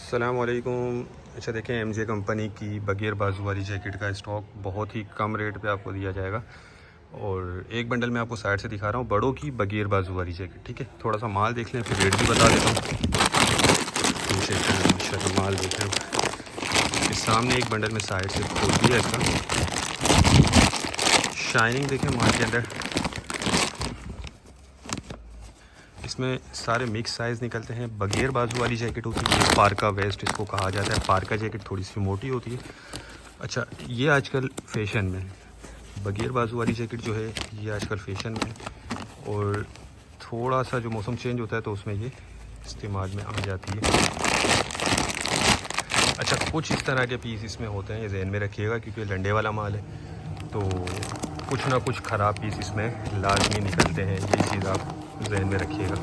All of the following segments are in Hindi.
अस्सलाम वालेकुम। अच्छा देखें, एमजे कंपनी की बगैर बाजू वाली जैकेट का स्टॉक बहुत ही कम रेट पे आपको दिया जाएगा। और एक बंडल मैं आपको साइड से दिखा रहा हूँ, बड़ों की बगैर बाजू वाली जैकेट। ठीक है, थोड़ा सा माल देख लें फिर रेट भी बता देता हूँ। माल देख लें, इस सामने एक बंडल में साइड से खोल दिया इसका। शाइनिंग देखें माल के अंदर, इसमें सारे मिक्स साइज़ निकलते हैं। बगैर बाजू वाली जैकेट होती है, पार्का वेस्ट इसको कहा जाता है। पार्का जैकेट थोड़ी सी मोटी होती है। अच्छा, ये आजकल फैशन में बगैर बाजू वाली जैकेट जो है ये आजकल फैशन में, और थोड़ा सा जो मौसम चेंज होता है तो उसमें ये इस्तेमाल में आ जाती है। अच्छा, कुछ इस तरह के पीस इसमें होते हैं, ये जहन में रखिएगा क्योंकि लंडे वाला माल है तो कुछ ना कुछ ख़राब पीस इसमें लाजमी निकलते हैं, ये चीज़ आप जहन में रखिएगा।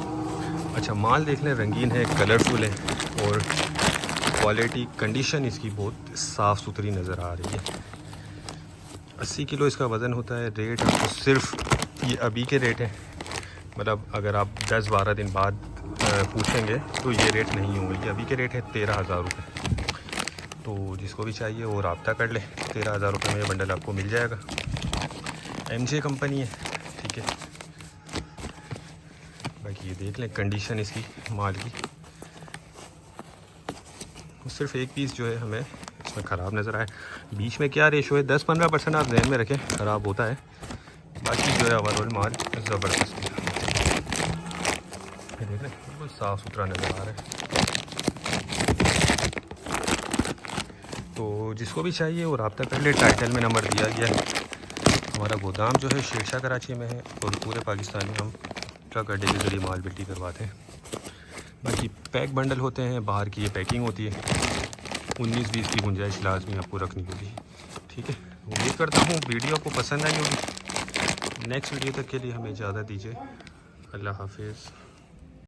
अच्छा, माल देख लें, रंगीन है, कलरफुल है और क्वालिटी कंडीशन इसकी बहुत साफ़ सुथरी नज़र आ रही है। 80 किलो इसका वज़न होता है। रेट आपको सिर्फ ये अभी के रेट हैं, मतलब अगर आप 10-12 दिन बाद पूछेंगे तो ये रेट नहीं होंगे। ये अभी के रेट है 13,000 रुपये। तो जिसको भी चाहिए वो रब्ता कर ले, 13,000 रुपये में ये बंडल आपको मिल जाएगा। एमजे कंपनी है, ठीक है। बाकी ये देख लें कंडीशन इसकी माल की। सिर्फ एक पीस जो है हमें इसमें ख़राब नज़र आया। बीच में क्या रेशो है, 10-15% आप जहन में रखें, ख़राब होता है। बाकी जो है ओवरऑल माल ज़बरदस्त है। देख लें बिल्कुल साफ़ सुथरा नज़र आ रहा है। तो जिसको भी चाहिए वो रब्ता कर ले, टाइटल में नंबर दिया गया है। हमारा गोदाम जो है शेरशाह कराची में है और पूरे पाकिस्तान में हम ट्रक अड्डे के ज़रिए माल बिल्टी करवाते हैं। बाकी पैक बंडल होते हैं, बाहर की ये पैकिंग होती है। 19-20 की गुंजाइश लाजमी आपको रखनी होगी, ठीक है। उम्मीद करता हूँ वीडियो आपको पसंद आई होगी। नेक्स्ट वीडियो तक के लिए हमें इजाज़त दीजिए। अल्लाह हाफिज़।